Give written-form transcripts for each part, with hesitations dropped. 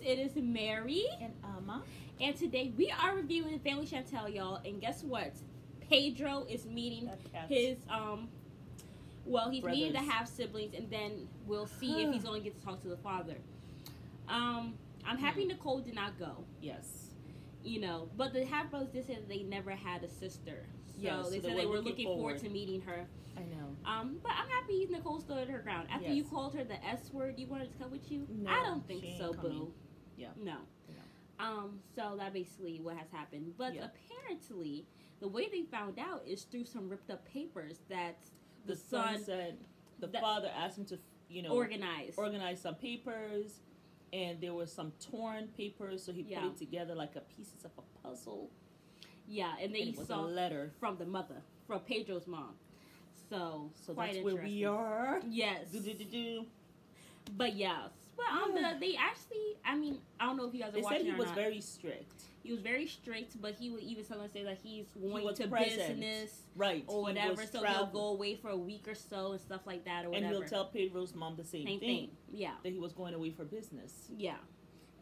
It is Mary and Amma. And today we are reviewing Family Chantel, y'all. And guess what? Pedro is meeting his he's meeting the half siblings, and then we'll see if he's going to get to talk to the father. I'm happy Nicole did not go. Yes. You know, but the half brothers did say that they never had a sister. So yes, they said they were looking forward to meeting her. I know. But I'm happy Nicole stood her ground. After you called her the S word, you wanted to come with you? No, I don't think so, boo. Yeah. No. So that's basically what has happened. But apparently, the way they found out is through some ripped up papers that the son said the father asked him to, organize some papers, and there were some torn papers, so he put it together like a pieces of a puzzle. Yeah, and then you saw a letter from the mother, from Pedro's mom. So that's where we are. Yes. But yeah. Well, they actually, I don't know if you guys are watching. They said he was not. very strict. He was very strict, but he would even sometimes say that he's going to present. Business, right, or whatever. So he'll go away for a week or so and stuff like that, or whatever. And he'll tell Pedro's mom the same thing. Yeah, that he was going away for business. Yeah,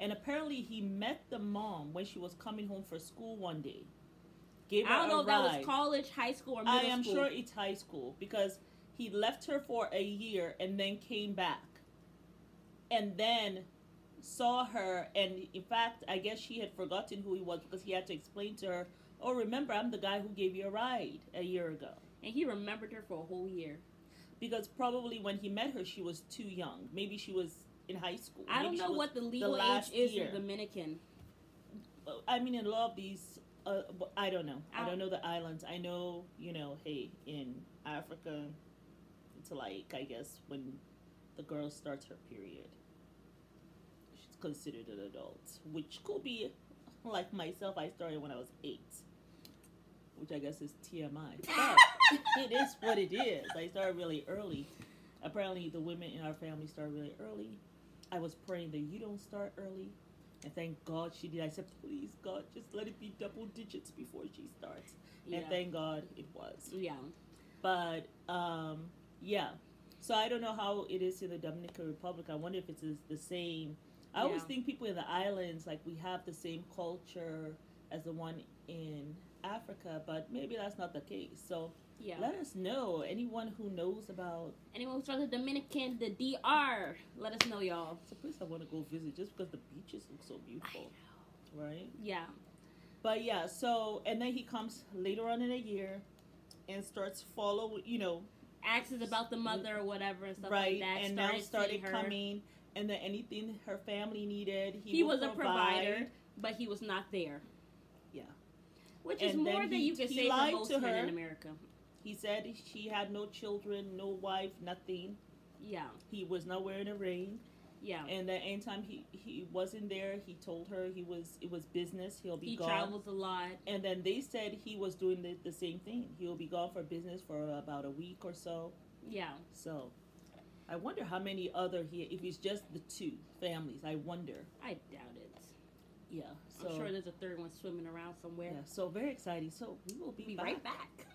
and apparently he met the mom when she was coming home for school one day. Gave her I don't know a if that ride. was college, high school, or middle school. I am sure it's high school because he left her for a year and then came back, and then saw her, and in fact, I guess she had forgotten who he was because he had to explain to her, oh, remember, I'm the guy who gave you a ride a year ago. And he remembered her for a whole year. Because probably when he met her, she was too young. Maybe she was in high school. I don't know what the legal age is in Dominican. I mean, in a lot of these, I don't know. I don't know the islands. I know, hey, in Africa, it's like, I guess, when the girl starts her period, considered an adult, which could be like myself. I started when I was 8, which I guess is TMI, but it is what it is. I started really early. Apparently the women in our family started really early. I was praying that you don't start early, and thank God she did. I said, please God, just let it be double digits before she starts. And thank God it was. But so I don't know how it is in the Dominican Republic. I wonder if it's the same. I always think people in the islands, like, we have the same culture as the one in Africa, but maybe that's not the case. So let us know. Anyone who knows about... Anyone who's from the Dominican, the DR, let us know, y'all. It's a place I want to go visit just because the beaches look so beautiful. Right? Yeah. But so, and then he comes later on in a year and starts asks about the mother or whatever and stuff like that. And now started coming... And then anything her family needed, he was a provider, but he was not there. Yeah. Which is more than you can say for most men in America. He said she had no children, no wife, nothing. Yeah. He was not wearing a ring. Yeah. And then anytime he wasn't there, he told her it was business. He'll be gone. He travels a lot. And then they said he was doing the same thing. He'll be gone for business for about a week or so. Yeah. So... I wonder how many if it's just the two families. I wonder. I doubt it. Yeah. So, I'm sure there's a third one swimming around somewhere. Yeah. So very exciting. So we will be right back.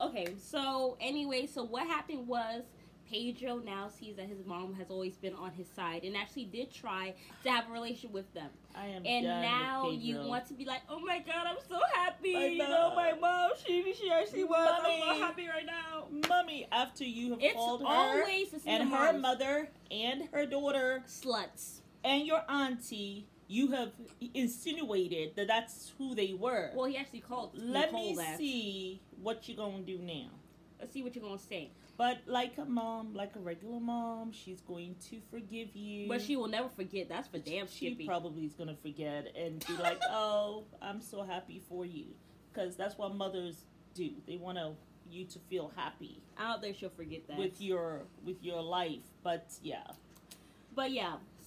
Okay. So anyway, so what happened was Pedro now sees that his mom has always been on his side and actually did try to have a relationship with them. And now you want to be like, oh my God, I'm so happy. My mom, she actually was. Mommy, I'm so happy right now. Mommy, after you have called her and her mother and her daughter sluts and your auntie, you have insinuated that that's who they were. Well, he actually called Let Nicole me see what you're going to do now. Let's see what you're going to say. But like a mom, like a regular mom, she's going to forgive you. But she will never forget. That's for damn Skippy. She probably is going to forget and be like, oh, I'm so happy for you. Because that's what mothers do. They want you to feel happy. I don't think she'll forget that. With your life. But yeah.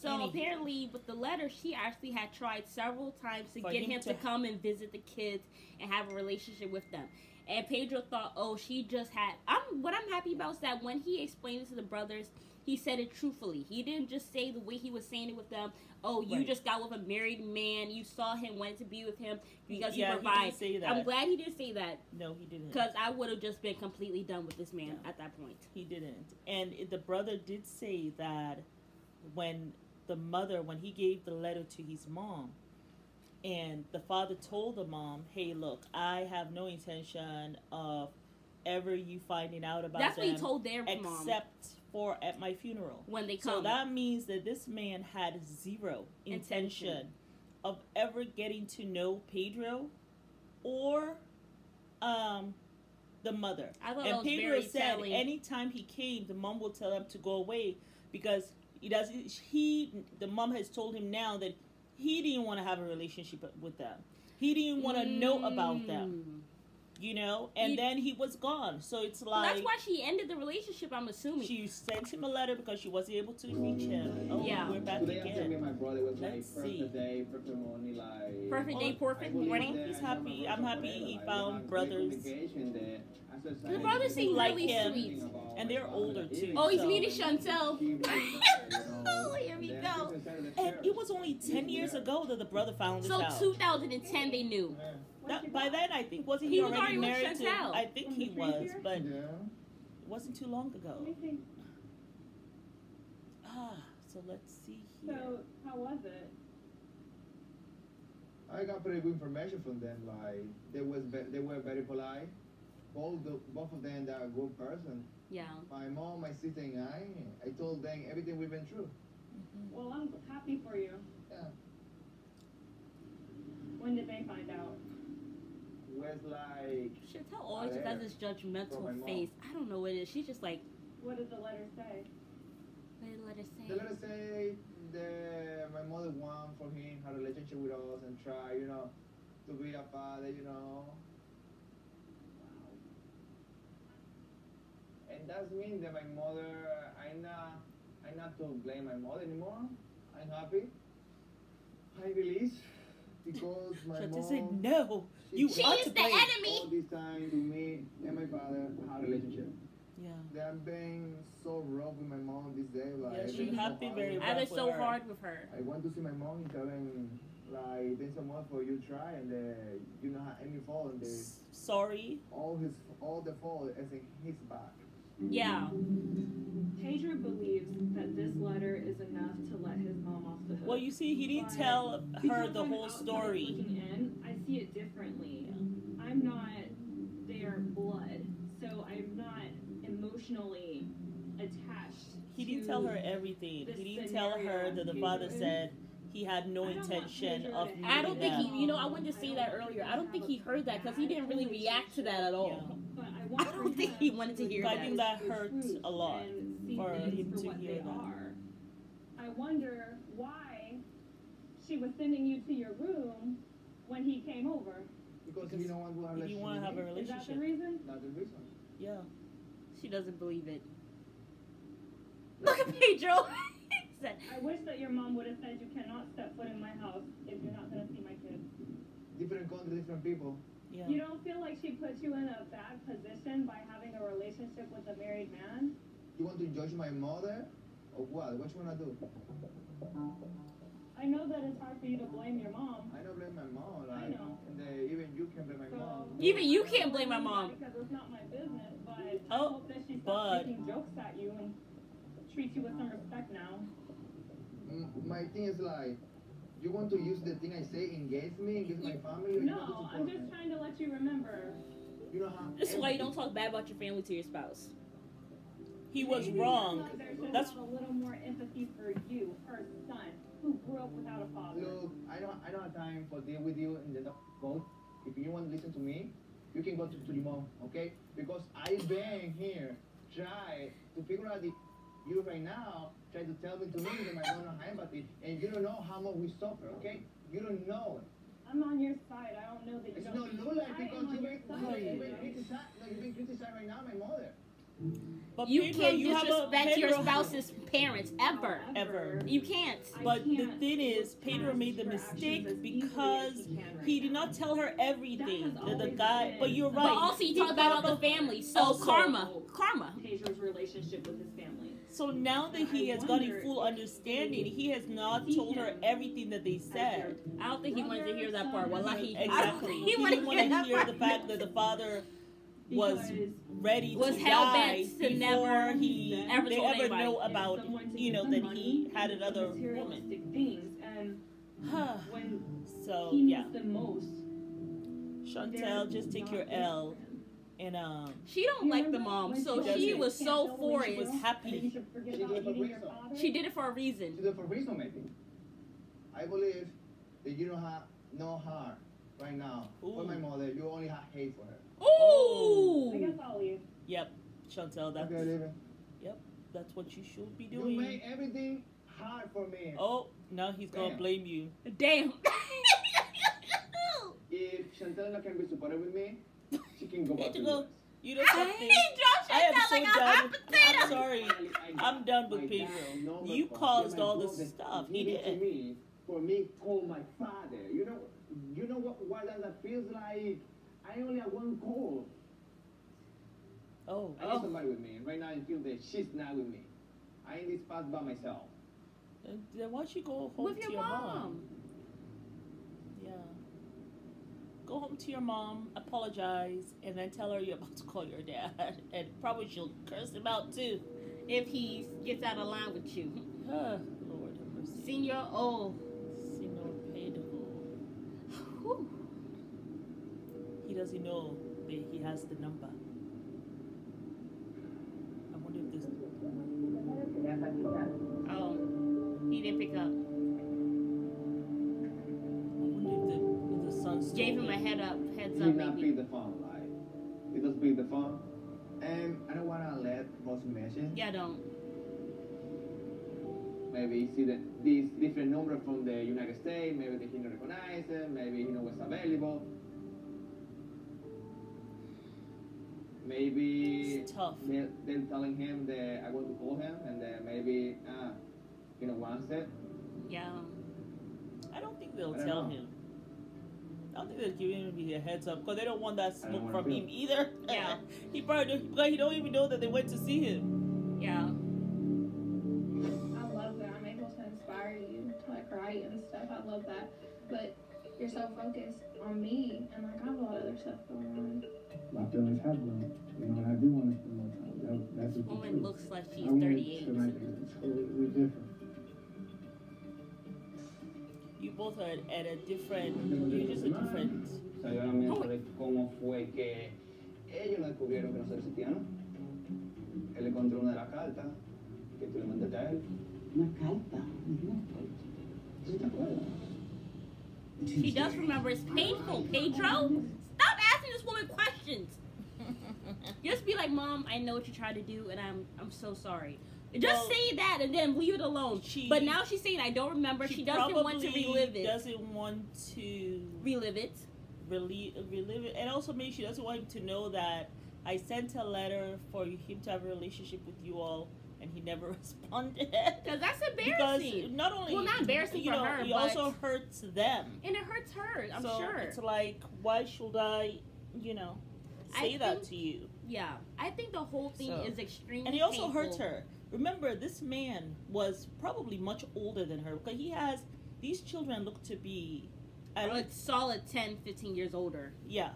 So apparently with the letter, she actually had tried several times to get him to come and visit the kids and have a relationship with them. And Pedro thought, oh, she just had... What I'm happy about is that when he explained it to the brothers, he said it truthfully. He didn't just say the way he was saying it with them, oh, you just got with a married man, you saw him, wanted to be with him because he provides. He didn't say that. I'm glad he didn't say that. No, he didn't. Because I would have just been completely done with this man at that point. He didn't. And the brother did say that when the mother when he gave the letter to his mom. And the father told the mom, hey, look, I have no intention of ever you finding out about That's them. what he told their mom. Except for at my funeral. When they come. So that means that this man had zero intention of ever getting to know Pedro or the mother. I thought and that was Pedro very said telling. anytime he came, the mom would tell him to go away because the mom has told him now that he didn't want to have a relationship with them. He didn't want to know about them. You know, and then he was gone. So it's like... Well, that's why she ended the relationship, I'm assuming. She sent him a letter because she wasn't able to reach him. Oh, yeah. We're back again. My brother was Let's see. Perfect day, perfect morning, like... Perfect day, perfect morning. He's happy. I'm happy he found brothers. The brothers seem like really him. sweet. And they're older, too. Oh, he's meeting Chantel. Oh, here we go. And it was only 10 years ago that the brother found this out. So 2010 they knew. By then, I think, wasn't he already married to... I think he was, but it wasn't too long ago. So let's see here. So, how was it? I got pretty good information from them. Like, they were very polite. Both of them are a good person. Yeah. My mom, my sister, and I told them everything we've been through. Well, I'm happy for you. Yeah. When did they find out? Was like... Chantel always just has this judgmental face. I don't know what it is. She's just like... What did the letter say? What did the letter say? The letter say that my mother want for him have a relationship with us and try, you know, to be a father, you know. Wow. And that means that my mother, I'm not to blame my mother anymore. I'm happy. I release because my mom said no. She is the enemy. All this time to me and my father had a relationship. Yeah. They have been so rough with my mom this day. Like, yeah, she have been very rough. I was so hard with her. I want to see my mom and tell him, like, thanks so much for you try and you don't have any fault. And sorry. All the fault is in his back. Yeah. Pedro believes that this letter is enough to let his mom off the hook. Well, you see, he didn't tell her the whole story. Looking in, I see it differently. I'm not their blood, so I'm not emotionally attached. He didn't tell her everything. He didn't tell her that the father said he had no intention of meeting I don't think them. he, I wanted to say that earlier. I don't think he heard that because he didn't really react to that at all. Yeah. I don't think he wanted to hear that. I think that hurt a lot for him to hear that. I wonder why she was sending you to your room when he came over. Because he don't want to have a relationship. He want to have a relationship. Is that the reason? That's the reason. Yeah. She doesn't believe it. Look at Pedro. I wish that your mom would have said you cannot step foot in my house if you're not going to see my kids. Different country, different people. Yeah. You don't feel like she put you in a bad position by having a relationship with a married man? You want to judge my mother? Or what? What you want to do? I know that it's hard for you to blame your mom. I don't blame my mom. Like, I know. And even you can blame my mom. Even you can't blame my mom. Because it's not my business, but I hope that she stops making jokes at you and treats you with some respect now. My thing is like, you want to use the thing I say against me, against my family? No, I'm just trying to let you remember. You know how? This is why you don't talk bad about your family to your spouse. He was wrong. That's a little more empathy for you, her son, who grew up without a father. Look, I don't have time for deal with you in the boat. If you want to listen to me, you can go to your mom, okay? Because I've been here, try to figure out you right now try to tell me to me that I don't have empathy, and you don't know how much we suffer, okay? You don't know it. I'm on your side. I don't know that you It's don't. not look like because you've been criticized right now, my mother. But You Pedro, can't you disrespect your Pedro- spouse's parents ever. Ever. You can't. But the thing is, Pedro made the mistake because he did not tell her everything. The guy, but you're right. But also he talked about the family. So Also- karma. Pedro's relationship with his family. So now that he has gotten full understanding, he has not told her everything that they said. I don't think he wanted to hear that part. Wallahi. I don't Exactly. think He he wanted didn't to want hear to that hear part. the fact that the father was ready was to hell die bent to before never they ever told ever anybody. know about, you know, that he had another woman. Materialistic things, and when So he yeah, needs the most, Chantel, just take your L. And she don't like the mom, so she was so for she was it. happy. She did it for a reason. She did it for a reason, maybe. I believe that you don't have no heart right now for my mother. You only have hate for her. Ooh! I guess I'll leave. Yep, Chantel, that's Okay, leave it. Yep, that's what you should be You doing. made everything hard for me. Oh, now he's gonna blame you. Damn. If Chantel not can be supportive with me, she can go back to Pedro, US. you know I something? hate Josh. I am sound so like a done. hot potato. I'm sorry. I'm done with Pedro. You caused all this stuff. He did. Me, for me, call my father. You know what that feels like. I only have one call. Oh. I need somebody with me. And right now I feel that she's not with me. I in this path by myself. Then why don't you go home With to your your mom? Yeah. Go home to your mom, apologize, and then tell her you're about to call your dad. And probably she'll curse him out too. If he gets out of line with you. Lord have mercy. Senor O. Senor Pedro. Whew. He doesn't know that he has the number. I wonder if this... Oh. He didn't pick up. I wonder if the son stole Gave him a it. heads up, He did not maybe. pick the phone, like. He does pick the phone. And I don't want to let Ross mention. Yeah, don't. Maybe see that this different number from the United States, maybe they can recognize it, maybe he knows what's available. Maybe It's tough. then telling him that I want to call him and then maybe he don't wants it. Yeah. I don't think they'll I don't tell know. him. I don't think they're giving him a heads up because they don't want that I don't smoke wanna from feel. him either. Yeah. He probably because he don't even know that they went to see him. Yeah. I love that I'm able to inspire you to like write and stuff. I love that. But you're so focused on me and like I have a lot of other stuff going on. My feelings have grown, you know, and I do want to spend more time. That's This woman looks like she's I want 38. to make it totally different. You both are at a different. You're just a different. Salió a la mente de cómo fue que ellos no descubrieron que no soy cristiano. Él encontró una de las cartas que tú le mandaste a él. Una carta. ¿Sí te acuerdas? She does remember. It's painful, Pedro. Stop asking this woman questions. Just be like, Mom, I know what you tried to do, and I'm so sorry. Just say that and then leave it alone. But now she's saying I don't remember. She doesn't want to relive it. Doesn't want to relive it. Relive it, and also maybe she doesn't want him to know that I sent a letter for him to have a relationship with you all, and he never responded. Because that's embarrassing. Because not only not embarrassing for her, it but also hurts them. And it hurts her. I'm sure. It's like, why should I, say that to you? Yeah, I think the whole thing is extremely. And it also painful. hurts her. Remember, this man was probably much older than her because these children look to be a solid 10, 15 years older. Yeah.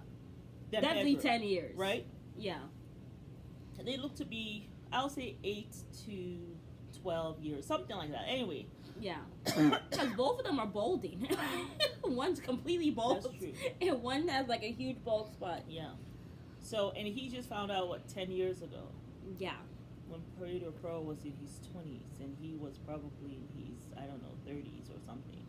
Definitely Edward, 10 years. Right? Yeah. They look to be, I'll say 8 to 12 years, something like that. Anyway. Yeah. Because both of them are balding. One's completely bald. That's true. And one has like a huge bald spot. Yeah. So, and he just found out, 10 years ago? Yeah. When Pedro Pro was in his 20s, and he was probably in his, 30s or something.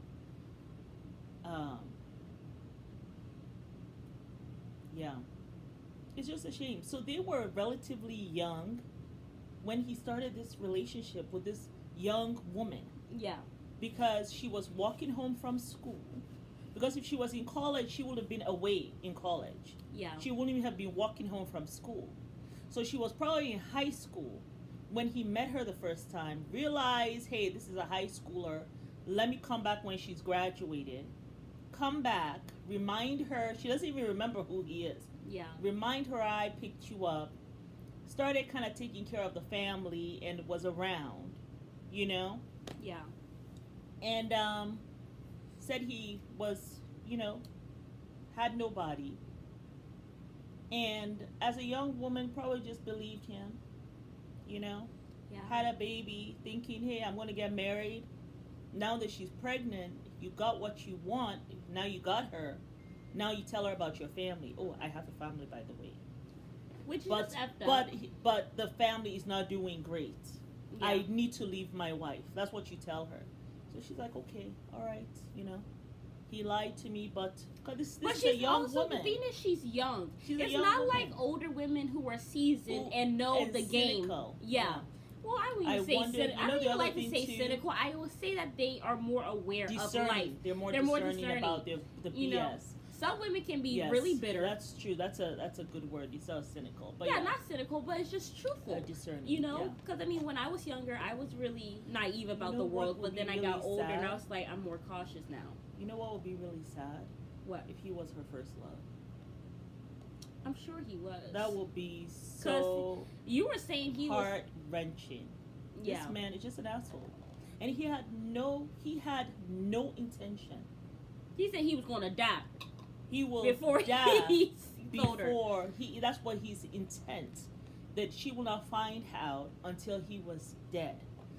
Yeah. It's just a shame. So they were relatively young when he started this relationship with this young woman. Yeah. Because she was walking home from school. Because if she was in college, she would have been away in college. Yeah. She wouldn't even have been walking home from school. So she was probably in high school when he met her the first time, realized, hey, this is a high schooler. Let me come back when she's graduated. Come back, remind her, she doesn't even remember who he is. Yeah. Remind her I picked you up. Started kind of taking care of the family and was around, Yeah. And said he was, had nobody. And as a young woman, probably just believed him, you know, had a baby thinking, hey, I'm going to get married. Now that she's pregnant, you got what you want. Now you got her. Now you tell her about your family. Oh, I have a family, by the way. Which is effed up. But the family is not doing great. Yeah. I need to leave my wife. That's what you tell her. So she's like, okay, all right, you know. He lied to me, but this is a young woman. The thing is, she's young. It's young not woman. like older women who are seasoned and know the game. Cynical. Yeah. Well, I don't even say cynical. I don't even like to say cynical. I will say that they are more aware of life. They're more discerning about the BS. You know, some women can be really bitter. That's true. That's a good word. You said cynical, but not cynical, but it's just truthful. Discerning. You know, because I mean, when I was younger, I was really naive about the world, but then I got older, and I was like, I'm more cautious now. You know what would be really sad? What? If he was her first love. I'm sure he was. That would be so. You were saying he was heart-wrenching. Yeah. This man is just an asshole, and he had no intention. He said he was going to die. He will before die he told her. Before he. That's what his intent. That she will not find out until he was dead.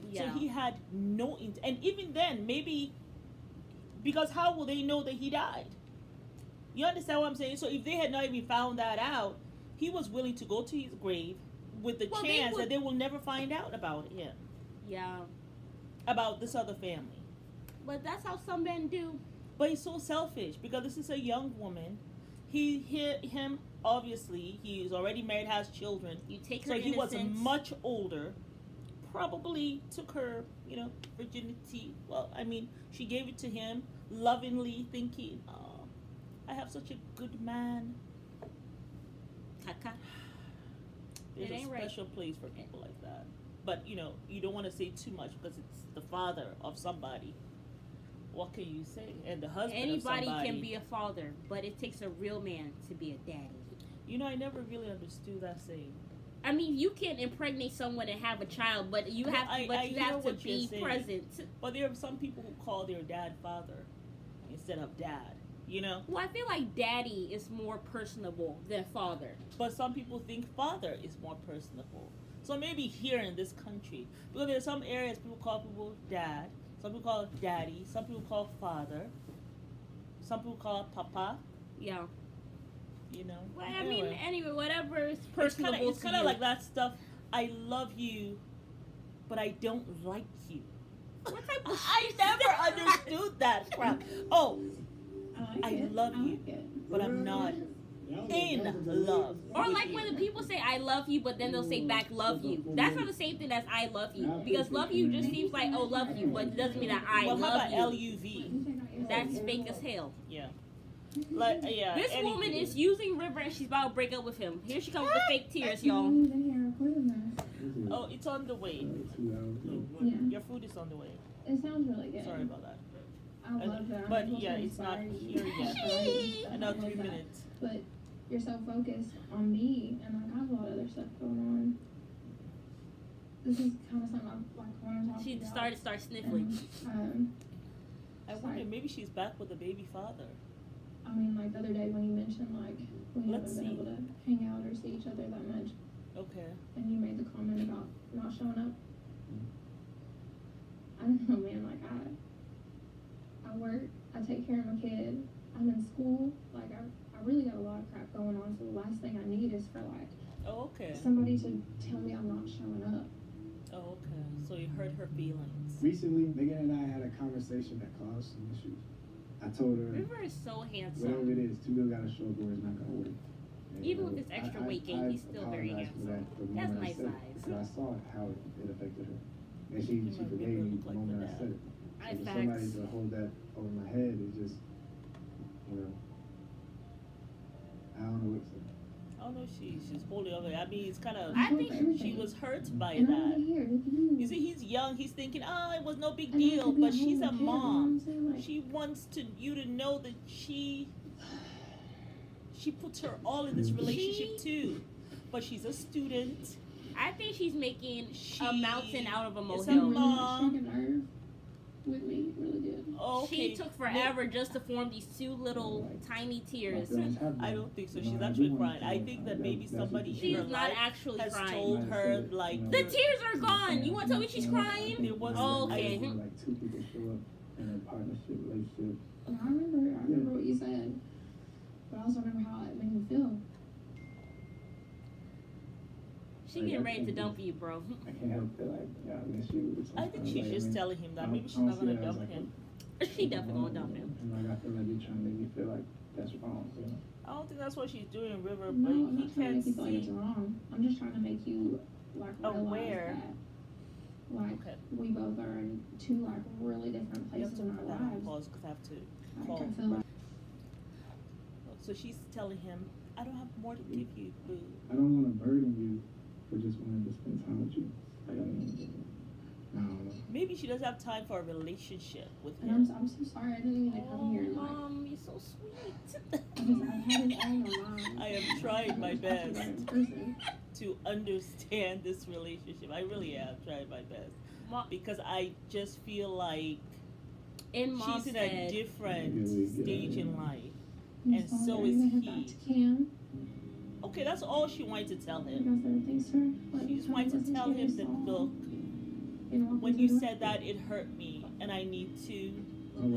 Yeah. So he had no intent, and even then, maybe because how will they know that he died? You understand what I'm saying? So if they had not even found that out, he was willing to go to his grave with the chance that they will never find out about him. Yeah. About this other family. But that's how some men do. But he's so selfish because this is a young woman. Him obviously, he's already married, has children. You take her so he was innocence. much older. Probably took her, virginity. Well, I mean, she gave it to him lovingly, thinking, "Oh, I have such a good man." Kaka. There's a special place for people like that. But you don't want to say too much because it's the father of somebody. What can you say? And the husband of somebody. Anybody can be a father, but it takes a real man to be a daddy. I never really understood that saying. I mean, you can impregnate someone and have a child, but you have to be present. But there are some people who call their dad father instead of dad. Well, I feel like daddy is more personable than father. But some people think father is more personable. So maybe here in this country, because there are some areas people call people dad, some people call it daddy, some people call father, some people call it papa. Yeah. Well, I mean, anyway, whatever is personable. It's kind of like that stuff. I love you, but I don't like you. What type of I never understood that crap. Oh, I love you, but I'm not in love. Or like when the people say I love you, but then they'll say back love you. That's not the same thing as I love you. Because love you just seems like, oh, love you, but it doesn't mean that I love you. Well, how about L-U-V? That's fake as hell. Yeah. This woman is using River and she's about to break up with him. Here she comes with the fake tears, y'all. Oh, it's on the way. Yeah. Your food is on the way. It sounds really good. Sorry about that. I love that. But yeah, it's not here yet. Another 3 minutes. But you're so focused on me, and like I have a lot of other stuff going on. This is kind of something I want to talk She about. started sniffling. I wonder, maybe she's back with a baby father. I mean, like the other day when you mentioned like we haven't been able to hang out or see each other that much. Okay. And you made the comment about not showing up. I don't know, man. Like I work, I take care of my kid, I'm in school. Like I really got a lot of crap going on. So the last thing I need is for like somebody to tell me I'm not showing up. Oh, okay. So you hurt her feelings. Recently, Megan and I had a conversation that caused some issues. I told her, River is so handsome. Whatever it is, Tugo got to show up or it's not going to work. And even with his extra weight gain, he's still very handsome. He has nice eyes. Because I saw how it affected her. And she forgave me the moment I said it. So for somebody to hold that over my head is just, I don't know what to say. I don't know, she's holding over. I mean, it's kind of. I think she was hurt by and that. I'm here with you. You see, he's young. He's thinking, oh, it was no big And I deal. could be But she's a home, mom. you know what I'm saying? Like, She wants you to know that she puts her all in this relationship too. But she's a student. I think she's making a mountain out of a It's molehill. a mom. with me, really did. Oh, okay. She took forever just to form these two little tiny tears. I don't think so. She's actually crying. I think that maybe somebody she's not actually has crying. told her like the tears are gone. You want to tell me she's crying? There was okay. Like two people show up in a partnership relationship. I remember what you said, but I also remember how it made me feel. She getting ready to dump you, bro. I can't help it. Like, yeah, I miss you. I think she's just telling him that. Maybe she's not gonna dump him. She definitely gonna dump him. And like I feel like you're trying to make me feel like that's wrong. You know? I don't think that's what she's doing, River. No, but I'm he not trying to make you feel like see. it's wrong. I'm just trying to make you like Aware. realize that like we both are in two like really different places in our lives. Pause because I have to Like, call. I feel like So she's telling him, "I don't have more to give you, boo." I don't want to burden you, but just wanted to spend time with you. Like, I don't know. Maybe she doesn't have time for a relationship with and him. I'm so sorry. I didn't mean to come here and like. Mom, you're so sweet. I've had it all in my mind. I am trying my best Person. to understand this relationship. I really am trying my best. Mom, because I just feel like in she's in a different stage in life. I'm And sorry, so I is even head he. back to Cam. Okay, that's all she wanted to tell You him. guys everything, sir. Like, She just how wanted to listen tell him your that, song. look, You know, when you said that, it hurt me, and I need to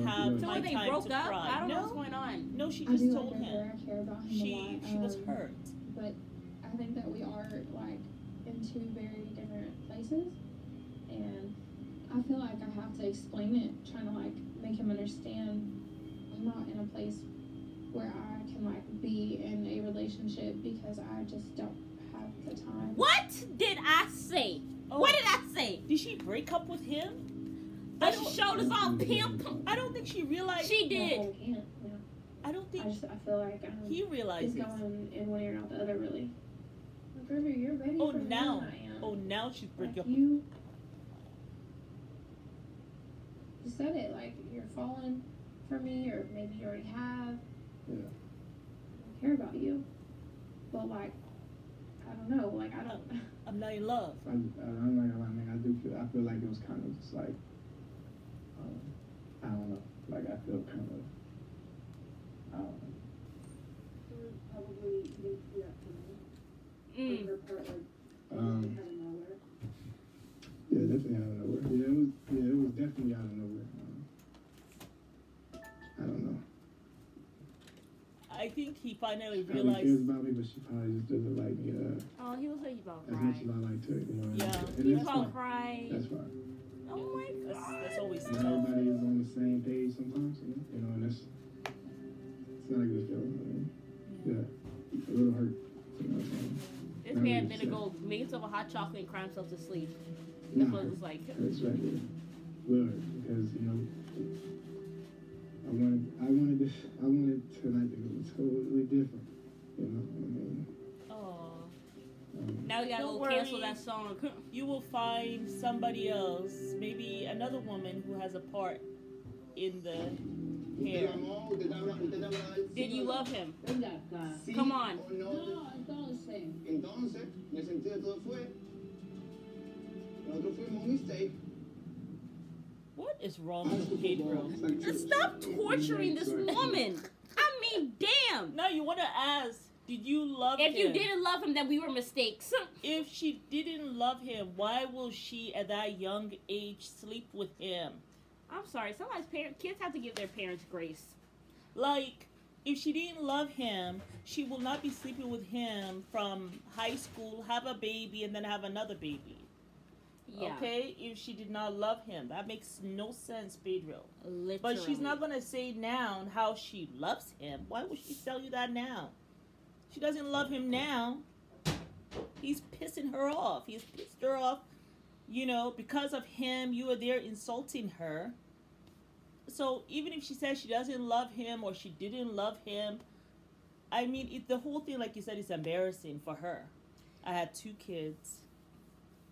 have So my they time broke to up? cry. I don't know No, what's going on. no, she I just do told like her. him. I care about him a She lot. was hurt. But I think that we are like in two very different places, and I feel like I have to explain it, trying to like make him understand I'm not in a place where I can like be in a relationship because I just don't have the time. What did I say? Oh. What did I say? Did she break up with him? But she showed us all pimp. I don't think she realized. She did. No, I can't. No. I don't think I feel like he realizes. it's going in one ear and out the other, really. Like, River, you're ready Oh, for more now. than I am. Oh, now she's breaking Like, up. you said it, like you're falling for me, or maybe you already have. Yeah. I care about you, but like, I don't know, like I don't. I'm not in love. I'm not gonna lie, man. I feel like it was kind of just like, I don't know. Like I feel kind of, I don't know. Probably didn't see that coming. Mm. Her part, like, out of nowhere. Yeah, definitely out of nowhere. Yeah, it was definitely out of nowhere. I don't know. I think he finally Probably realized. cares about me, but she probably just doesn't like me Oh, he looks like he's about to as much as cry. I like to. You know what I Yeah. mean? And He's that's about to fine. cry. That's fine. Oh my god. That's always Not tough. everybody is on the same page sometimes, you know, and it's not a good feeling. I mean, yeah, a little hurt. You know what I'm saying? This man better go make himself a hot chocolate and cry himself to sleep. That's Nah, what it was like. That's right there. Will hurt because you know I wanted tonight to go totally different. You know, I mean. Oh. Now we gotta Don't go cancel worry. that song. You will find somebody else, maybe another woman who has a part in the hair. Did you love him? Sí Come on. o no. Entonces, en el sentido de todo fue, nosotros fuimos un mistake. What is wrong with Pedro? Just stop torturing this woman. I mean, damn. No, you want to ask, did you love him? If you didn't love him, then we were mistakes. If she didn't love him, why will she at that young age sleep with him? I'm sorry. Sometimes kids have to give their parents grace. Like, if she didn't love him, she will not be sleeping with him from high school, have a baby, and then have another baby. Yeah. Okay? If she did not love him. That makes no sense, Pedro. Literally. But she's not going to say now how she loves him. Why would she tell you that now? She doesn't love him now. He's pissing her off. He's pissed her off. You know, because of him, you are there insulting her. So even if she says she doesn't love him or she didn't love him, I mean, the whole thing, like you said, is embarrassing for her. I had 2 kids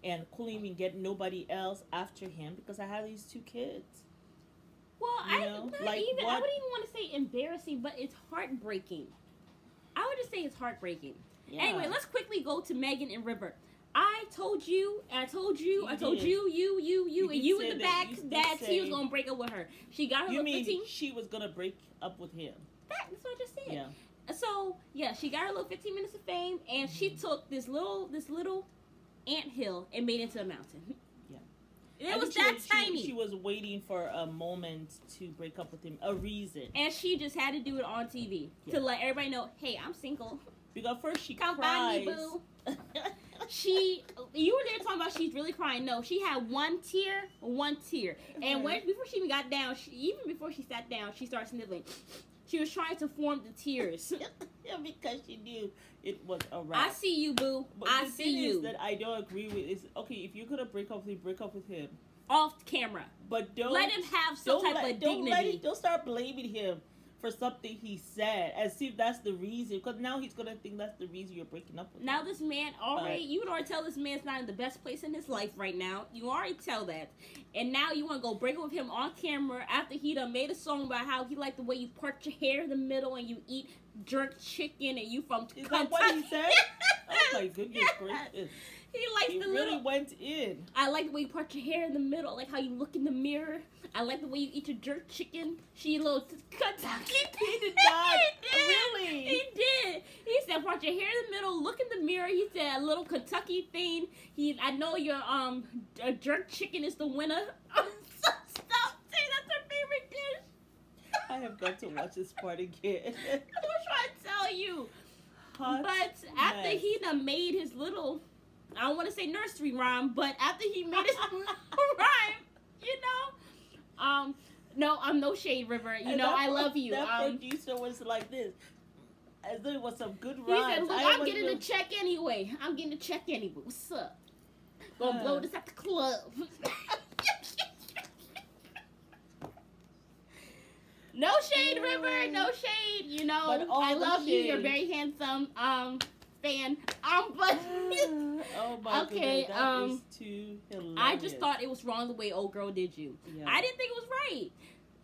and couldn't even get nobody else after him because I had these 2 kids. Well, You I know, wouldn't like even what? want to say embarrassing, but it's heartbreaking. I would just say it's heartbreaking. Yeah. Anyway, let's quickly go to Megan and River. I told you, you in the back that she was gonna break up with her. She got her. You mean 15? She was gonna break up with him? That's what I just said. Yeah. So yeah, she got her little 15 minutes of fame, and she took this little anthill and made it into a mountain. Yeah. It was that tiny. She was waiting for a moment to break up with him, a reason, and she just had to do it on TV to let everybody know, hey, I'm single. Because first she cries. Find me, boo. You were there talking about she's really crying. No, she had one tear, and before she even got down, even before she sat down, she started sniffling. She was trying to form the tears. Yeah, because she knew it was a wrap. I see you, boo. But I the see thing you. Is that I don't agree with is okay if you're gonna break up with him off camera, but don't let him have some type of dignity. Don't start blaming him for something he said as if that's the reason, because now he's gonna think that's the reason you're breaking up with him. Now this man you would already tell this man's not in the best place in his life right now. You already tell that, and now you want to go break up with him on camera after he done made a song about how he liked the way you part your hair in the middle and you eat jerk chicken and you from Kentucky. Is that what he said? Oh my goodness gracious. He really went in. I like the way you part your hair in the middle. I like how you look in the mirror. I like the way you eat your jerk chicken. She a little Kentucky. He did not. Really? He did. He said part your hair in the middle. Look in the mirror. He said a little Kentucky thing. I know your jerk chicken is the winner. Stop saying that's her favorite dish. I have got to watch this part again. I'm trying to tell you. Hot but after he done made his little, I don't want to say nursery rhyme, but after he made his rhyme, you know, no, I'm no shade, River. You know, I love you. That producer was like this, as though it was some good rhymes. He said, look, I'm getting a check anyway. What's up? Gonna blow this at the club. No shade, River. No shade. You know, I love you. You're very handsome. Fan. But oh my goodness, that is too hilarious. I just thought it was wrong the way old girl did you. Yeah. I didn't think it was right.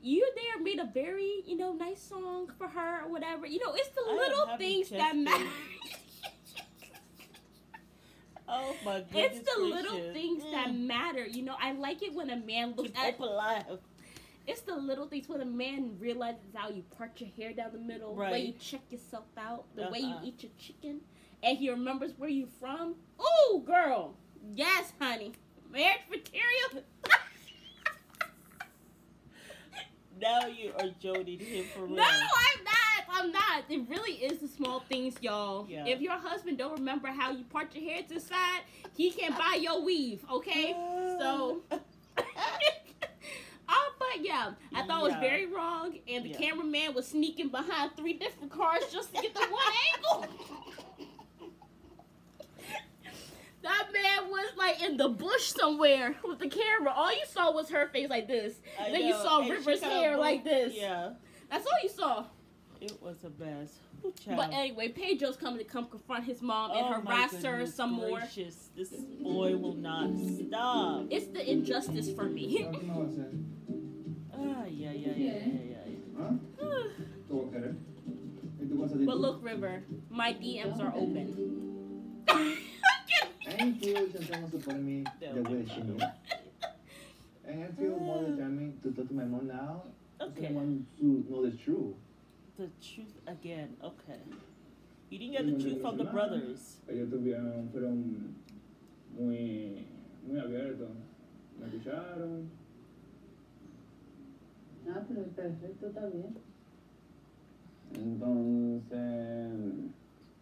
You there made a very, nice song for her or whatever. It's the little things that matter. Oh my goodness. It's the little things that matter. I like it when a man looks at alive. It's the little things when a man realizes how you part your hair down the middle, the way you check yourself out, the way you eat your chicken, and he remembers where you're from. Ooh, girl. Yes, honey. Marriage material. Now you are joking him for real. No, I'm not. It really is the small things, y'all. Yeah. If your husband don't remember how you part your hair to the side, he can buy your weave, okay? So... but yeah, I thought it was very wrong, and the cameraman was sneaking behind 3 different cars just to get the one angle. That man was like in the bush somewhere with the camera. All you saw was her face like this. Then you saw River's hair like this. Yeah. That's all you saw. It was a mess. But anyway, Pedro's coming to confront his mom and harass her some more. This boy will not stop. It's the injustice for me. But look, River, my DMs are open. And Chantel wants to follow me the way she knew. And I feel more determined to talk to my mom now. Okay. I want to know the truth. The truth again. Okay. You didn't get the truth from the brothers. Ellos fueron muy abiertos. Me escucharon. Ah, pero perfecto, está bien. Entonces,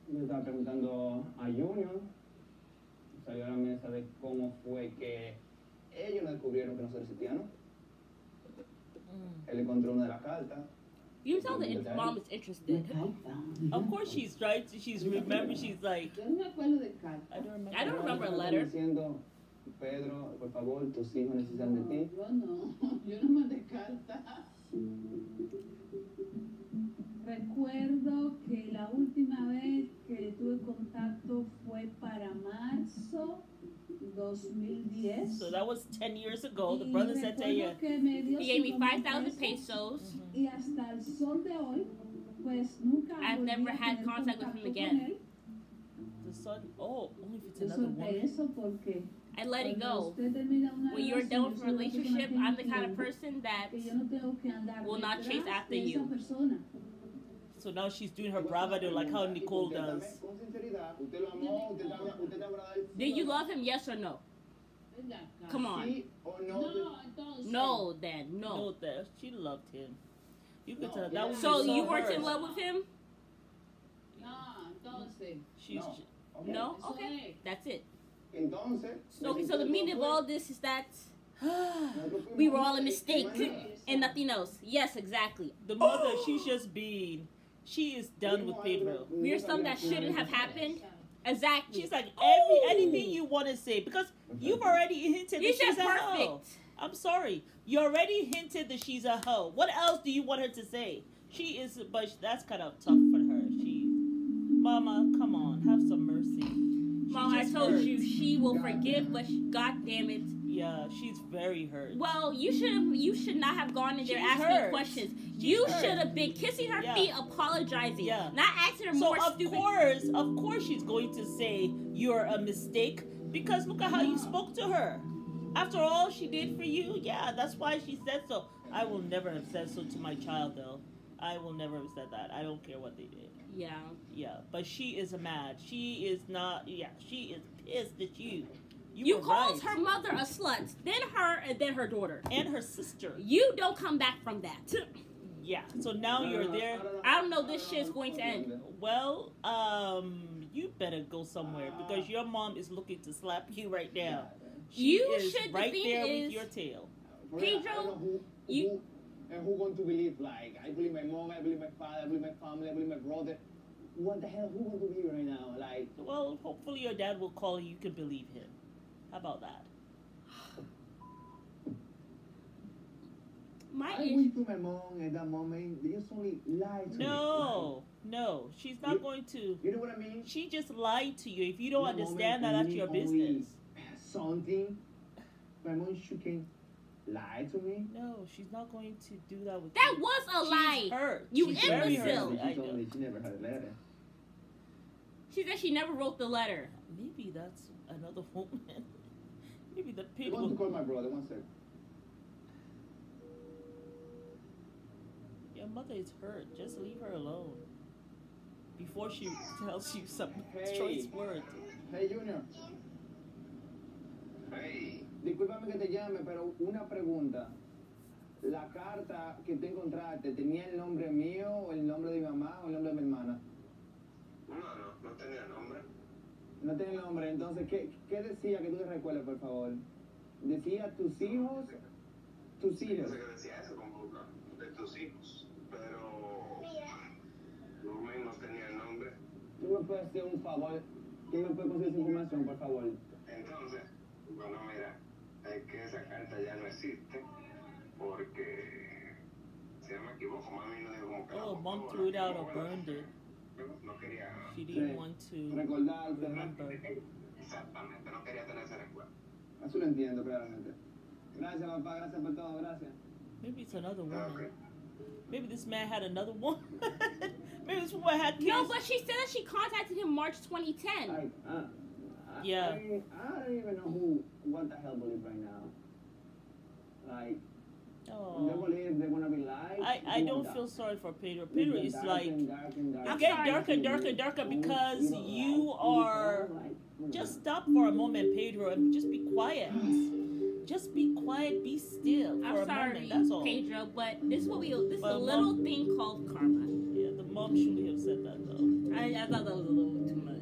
me estaba preguntando a Junior. Salió a la mesa de cómo fue que ellos no descubrieron que nosotros existíamos. Él encontró una de las cartas. You tell the mom is interested. Of course she's right. She's remember. She's like. Yo no me acuerdo de carta. I don't remember a letter. Diciendo, Pedro, por favor, tus hijos necesitan de ti. Yo no. Yo no mandé carta. Recuerdo que la última vez que tuve contacto fue para marzo 2010. So that was 10 years ago. The brother said to you, he gave me 5,000 pesos. Y hasta el sol de hoy, pues nunca I've never had contact with him again. his son. Oh, only if it's another woman. I let it go. When you're done with a relationship, I'm the kind of person that will not chase after you. So now she's doing her bravado like how Nicole does. Did you love him, yes or no? Come on. No, then. No. No, then. She loved him. You could tell that was so you weren't in love with him? She's no? Okay. That's it. Okay, so the meaning of all this is that we were all a mistake and nothing else. Yes, exactly. The mother, she is done with Pedro. We're something that shouldn't have happened. Exactly. She's like, anything you want to say, because you've already hinted that she's a hoe. I'm sorry. You already hinted that she's a hoe. What else do you want her to say? She is, but that's kind of tough for her. Mama, come on, have some mercy. Mom, I told you she will forgive, but God damn it. Yeah, she's very hurt. Well, you should not have gone in there asking questions. You should have been kissing her feet, apologizing, not asking her more stupid. Of course she's going to say you're a mistake, because look at how you spoke to her. After all she did for you, that's why she said so. I will never have said so to my child, though. I will never have said that. I don't care what they did. Yeah, but she is mad. She is not. She is pissed at you. You called her mother a slut, then her, and then her daughter. And her sister. You don't come back from that. Yeah, so now you're there. I don't know this shit's going to end. Well, you better go somewhere, because your mom is looking to slap you right now. She is right there with your tail. Pedro, and who going to believe? Like, I believe my mom, I believe my father, I believe my family, I believe my brother. What the hell? Who going to believe right now? Like, well, hopefully your dad will call you. You can believe him. How about that? I went to my mom at that moment. They just only lied to me. No, she's not going to. You know what I mean? She just lied to you. If you don't understand that, that's your business. Something. My mom can lie to me? No, she's not going to do that with that you. Was a lie. She's hurt. You she's imbecile. She told me she never had a letter. She said she never wrote the letter. Maybe that's another woman. Maybe the people. I want to call my brother. One sec. Your mother is hurt. Just leave her alone. Before she tells you some choice words. Hey, Junior. Hey. Discúlpame que te llame, pero una pregunta. ¿La carta que tú encontraste tenía el nombre mío, o el nombre de mi mamá, o el nombre de mi hermana? No tenía nombre. No tenía nombre. Entonces, ¿qué decía que tú te recuerdes, por favor? ¿Decía tus hijos? Tus hijos. No sé qué decía eso, como de tus hijos. Pero no tenía el nombre. ¿Tú me puedes hacer un favor? ¿Quién me puede conseguir esa información, por favor? Entonces, bueno, mira, es que esa carta ya no existe porque, si no me equivoco, mami no dijo como que... Oh, mom threw it out or burned it. No quería... She didn't want to remember. Exactamente, no quería tener ese recuerdo. Eso lo entiendo claramente. Gracias, papá, gracias por todo, gracias. Maybe it's another woman. Okay. Maybe this man had another one. Maybe this woman had kids. No, but she said that she contacted him March 2010. Yeah. I don't even know what the hell believe right now. Like, they believe they're gonna be lied. I don't feel sorry for Pedro. Pedro is like, you get darker because you are. Just stop for a moment, Pedro, and just be quiet. Just be quiet, be still for a moment. That's all. Pedro, but this is what this is a little thing called karma. Yeah, the mom shouldn't have said that though. I thought that was a little too much.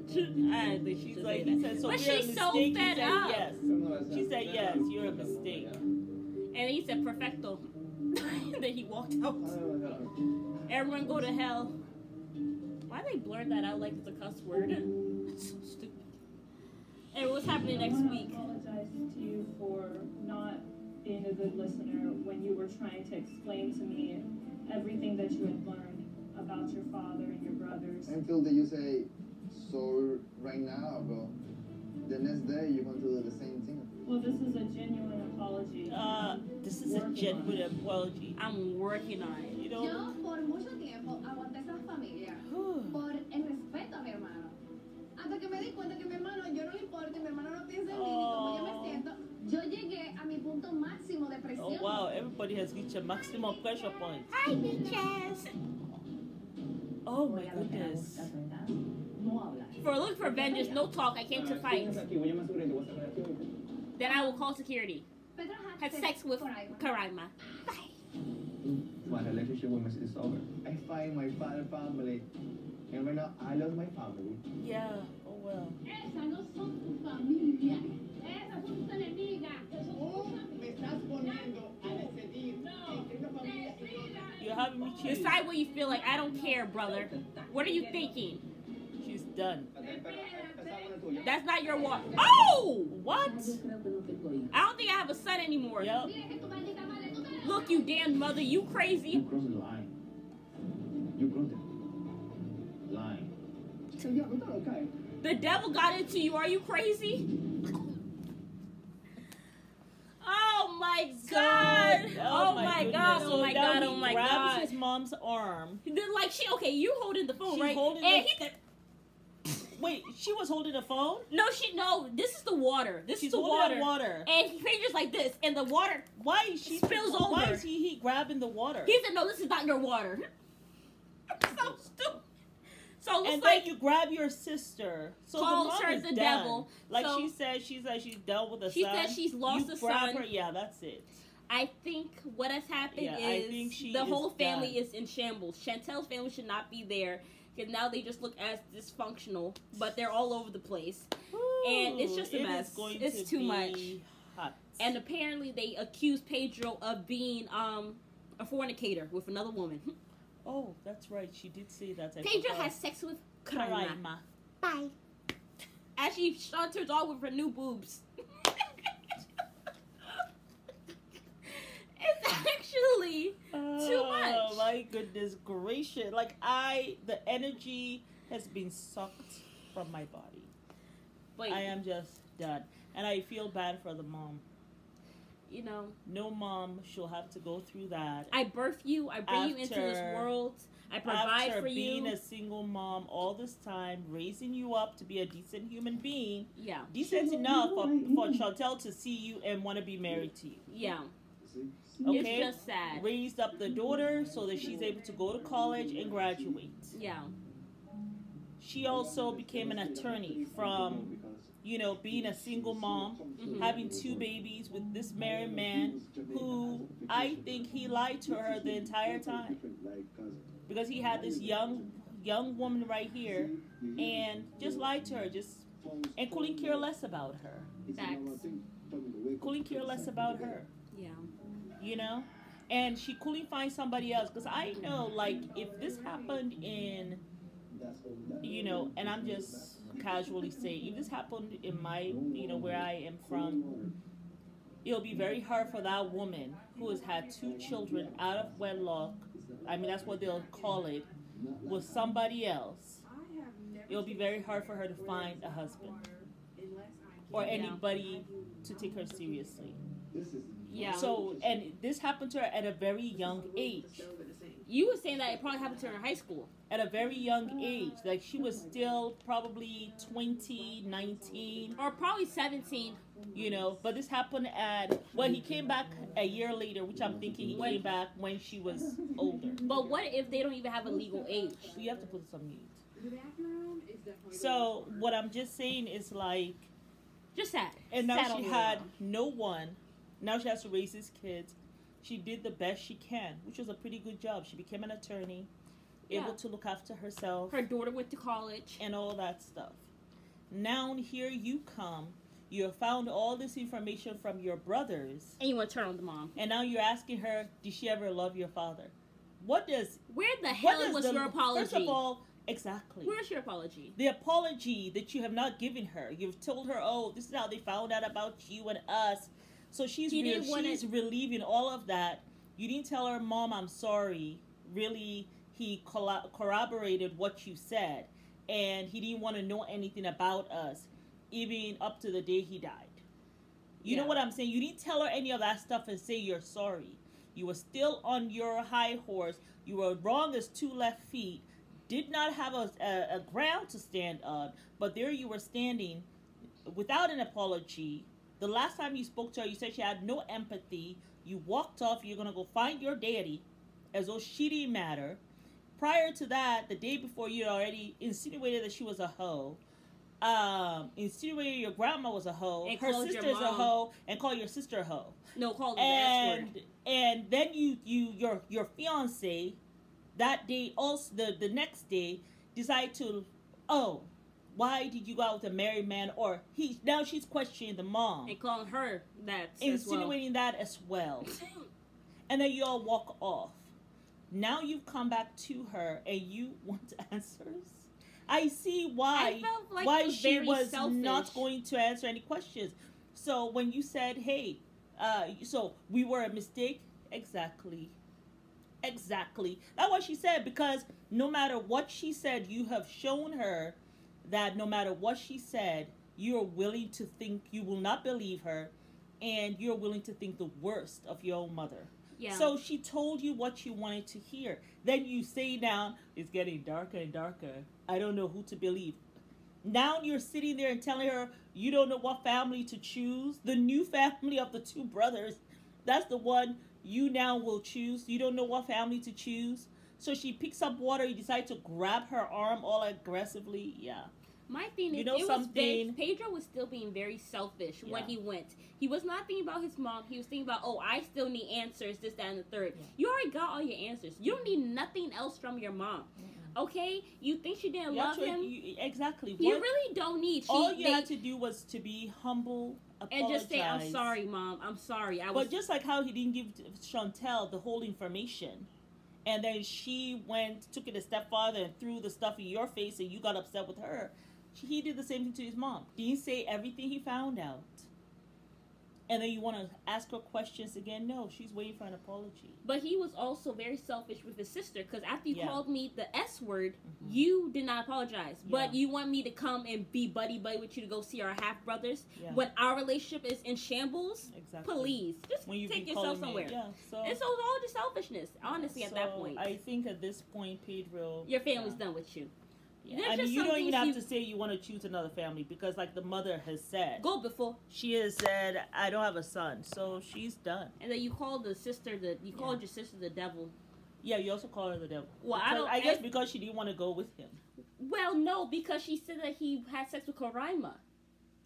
I think she's like, he said, so but you're she's a so mistake. fed up. Yes. She said yes, you're a mistake. And he said perfecto. Then he walked out. Everyone go to hell. Why they blur that out like it's a cuss word? It's so stupid. And what's happening next week? I apologize to you for not being a good listener when you were trying to explain to me everything that you had learned about your father and your brothers. Until you say, so right now, bro, the next day you're going to do the same thing. Well, this is a genuine apology. This is a genuine apology. I'm working on it. You know? Yo por mucho tiempo aguanté esa familia por el respeto a mi hermano. hasta que me di cuenta que mi hermano, yo no le importa, y mi hermano no piensa en mí, ni cómo yo me siento. Yo llegué a mi punto máximo de presión. Oh wow, everybody has reached a maximum pressure point. Hi, bitches. Oh my goodness. For look for vengeance, no talk. I came to fight. Then I will call security. Pedro Had sex with Karaima. Bye. My relationship with my sister is over. I find my father family, and right now I love my family. Yeah, oh well. Esas no son tu familia. Esas son tus enemigas. Me estás poniendo a decidir entre una familia y otra. You're having me choose. Decide what you feel like. I don't care, brother. What are you thinking? She's done. That's not your water. Oh! What? I don't think I have a son anymore. Yep. Look, you damn mother, you crazy. You crossed the line. You crossed the line. So yeah, we got okay. The devil got into you. Are you crazy? Oh my God! Oh my God! So Oh my God! Oh my grabs God! his mom's arm. Then, like, okay, you holding the phone, She's right? holding and the... Wait, she was holding the phone? No, this is the water. This is the water. And Pedro's like this, and the water. Why is she spills over? Why is he grabbing the water? He said, "No, this is not your water." So stupid. So it looks and like then you grab your sister. So calls the her mom is the done. devil. Like so she's done with the she son. She said she's lost you a grab son. Her, yeah, that's it. I think what has happened is the whole family is in shambles. Chantel's family should not be there. Because now they just look as dysfunctional, but they're all over the place. Ooh, and it's just a mess. It's too much. Hot. And apparently they accuse Pedro of being a fornicator with another woman. Oh, that's right. She did say that. Pedro has sex with Karaima. Bye. As she saunters on with her new boobs. It's actually too much. Oh my goodness gracious. Like the energy has been sucked from my body. I am just done. And I feel bad for the mom. You know. No mom should have to go through that. I birth you. I bring you into this world. I provide for you. Being a single mom all this time, raising you up to be a decent human being. Yeah. Decent enough for Chantel to see you and want to be married to you. Yeah. Okay? It's just sad. Raised up the daughter so that she's able to go to college and graduate. Yeah. She also became an attorney from, being a single mom, having 2 babies with this married man who I think he lied to her the entire time. Because he had this young woman right here and just lied to her, and couldn't care less about her. Facts. Couldn't care less about her. Yeah. And she couldn't find somebody else. Because I know, like, if this happened in, and I'm just casually saying, if this happened in my, where I am from, it'll be very hard for that woman who has had 2 children out of wedlock. I mean, that's what they'll call it, with somebody else. It'll be very hard for her to find a husband or anybody to take her seriously. Yeah. So, and this happened to her at a very young age. You were saying that it probably happened to her in high school. At a very young age. Like, she was still probably 20, 19. Or probably 17. But this happened he came back a year later, which I'm thinking he came back when she was older. But what if they don't even have a legal age? You have to put this on mute. So, what I'm just saying is, like... Just sad. And now she had no one. Now she has to raise his kids. She did the best she can, which was a pretty good job. She became an attorney, able to look after herself. Her daughter went to college. And all that stuff. Now here you come. You have found all this information from your brothers. And you want to turn on the mom. And now you're asking her, did she ever love your father? Where the hell was your apology? First of all, exactly. Where's your apology? The apology that you have not given her. You've told her, oh, this is how they found out about you and us. So she's relieving all of that. You didn't tell her, Mom, I'm sorry. Really, he corroborated what you said. And he didn't want to know anything about us, even up to the day he died. You know what I'm saying? You didn't tell her any of that stuff and say you're sorry. You were still on your high horse. You were wrong as 2 left feet. did not have a ground to stand on, but there you were standing without an apology. The last time you spoke to her, you said she had no empathy. You walked off. You're going to go find your daddy as though she didn't matter. Prior to that, the day before, you already insinuated that she was a hoe. Insinuated your grandma was a hoe. And her sister's a hoe. And call your sister a hoe. No, call her the S word. And then your fiance, that day, also the next day, decide to, why did you go out with a married man? Or now she's questioning the mom. And calling her that insinuating that as well. And then you all walk off. Now you've come back to her and you want answers. I see why she was selfish. Not going to answer any questions. So when you said, hey, so we were a mistake, exactly. That's what she said, because no matter what she said, you have shown her that no matter what she said, you're willing to think, you will not believe her, and you're willing to think the worst of your own mother. Yeah. So she told you what you wanted to hear. Then you say now, it's getting darker and darker. I don't know who to believe. Now you're sitting there and telling her you don't know what family to choose. The new family of the two brothers, that's the one you now will choose. You don't know what family to choose. So she picks up water. You decide to grab her arm all aggressively. Yeah. My thing is, Pedro was still being very selfish when he went. He was not thinking about his mom. He was thinking about, I still need answers, this, that, and the third. Yeah. You already got all your answers. You don't need nothing else from your mom. Okay? You think she didn't love him? Exactly. You really don't need. All you had to do was to be humble, apologize. And just say, I'm sorry, Mom. I'm sorry. But just like how he didn't give Chantel the whole information. And then she took it a step farther and threw the stuff in your face and you got upset with her. He did the same thing to his mom. Didn't say everything he found out. And then you want to ask her questions again? No, she's waiting for an apology. But he was also very selfish with his sister, because after you called me the S word, you did not apologize. Yeah. But you want me to come and be buddy-buddy with you to go see our half-brothers when our relationship is in shambles? Exactly. Please, just take yourself somewhere. And so it's all just selfishness, honestly, at that point. I think at this point, Pedro... Your family's done with you. Yeah. I mean, you don't even have to say you want to choose another family, because like the mother has said. Go before. She has said, I don't have a son, so she's done. And then you called the sister, called your sister the devil. Yeah, you also called her the devil. Well, I guess because she didn't want to go with him. Well, no, because she said that he had sex with Karaima.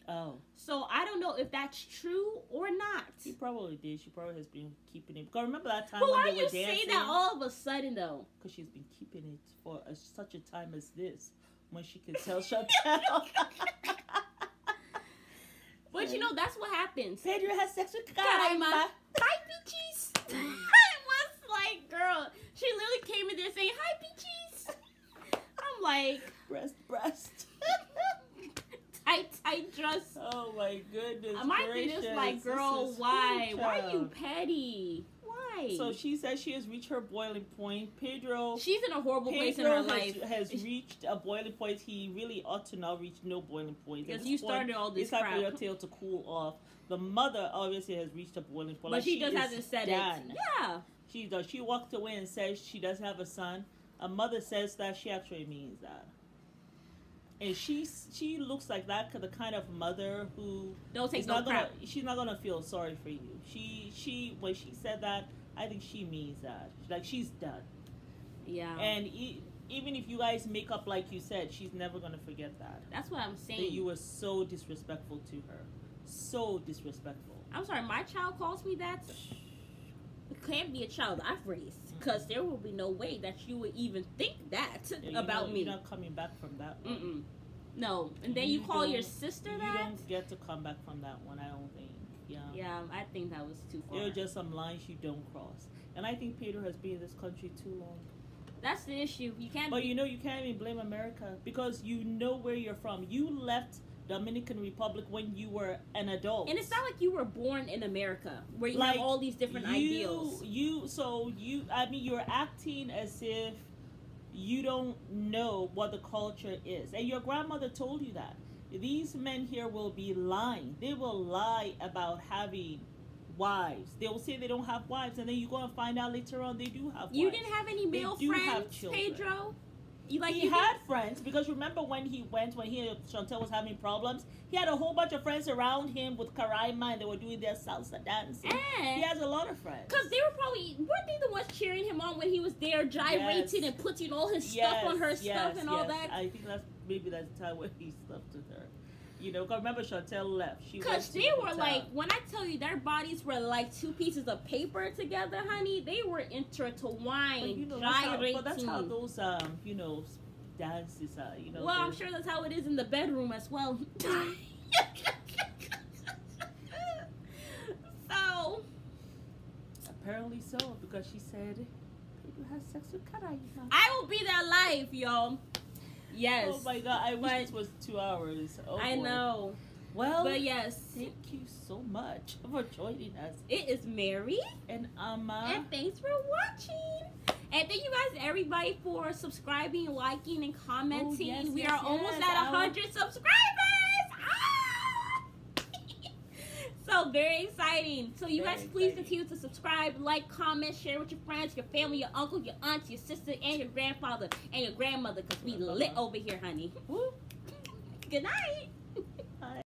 Oh. So I don't know if that's true or not. She probably did. She probably has been keeping it. Because remember that time when they were dancing? Why you say that all of a sudden, though? Because she's been keeping it for such a time as this, when she could tell Chantel. But you know, that's what happens. Pedro has sex with Karaima. Hi, Peaches. I was like, girl, she literally came in there saying, hi, Peaches. I'm like... Breast. Tight dress. Oh my goodness. My thing is like, girl, why? Why are you petty? Why? So she says she has reached her boiling point. Pedro. She's in a horrible place in her life. Has reached a boiling point. He really ought to now reach no boiling point. Because you started all this crap. It's time for your tail to cool off. The mother obviously has reached a boiling point. But she just hasn't said it. Yeah. She does. She walked away and says she doesn't have a son. A mother says that, she actually means that. And she looks like that, the kind of mother who don't take no crap. She's not gonna feel sorry for you. She when she said that, I think she means that. Like, she's done. Yeah. And even if you guys make up like you said, she's never gonna forget that. That's what I'm saying. That you were so disrespectful to her, so disrespectful. I'm sorry, my child calls me that. It can't be a child I've raised, because there will be no way that you would even think that about me. You're not coming back from that one. No. And then you call your sister that? You don't get to come back from that one, I don't think. Yeah. Yeah, I think that was too far. There are just some lines you don't cross. And I think Pedro has been in this country too long. That's the issue. You can't. But you can't even blame America, because you know where you're from. You left Dominican Republic when you were an adult. And it's not like you were born in America, where you have all these different ideals. You're acting as if you don't know what the culture is. And your grandmother told you that. These men here will be lying. They will lie about having wives. They will say they don't have wives, and then you're going to find out later on they do have wives. You didn't have any male friends, Pedro? He had friends, because remember when he and Chantel was having problems, he had a whole bunch of friends around him with Karaima, and they were doing their salsa dancing. He has a lot of friends. Because they weren't they the ones cheering him on when he was there gyrating and putting all his stuff on her stuff and all that? I think that's the time when he slept with her. You know, because remember Chantel left. Because they were like, when I tell you their bodies were like two pieces of paper together, honey, they were intertwined, gyrating. But that's how those, dances are, Well, I'm sure that's how it is in the bedroom as well. So. Apparently so, because she said, Pedro has sex with Karaima. I will be there live, y'all. Yes. Oh my God, I wish this was 2 hours. Oh, I know. Well, but yes. Thank you so much for joining us. It is Mary. And Amma. And thanks for watching. And thank you guys, everybody, for subscribing, liking, and commenting. We are almost at 100 subscribers. So very exciting. So you guys please continue to subscribe, like, comment, share with your friends, your family, your uncle, your aunt, your sister, and your grandfather, and your grandmother, because we lit over here, honey. Good night.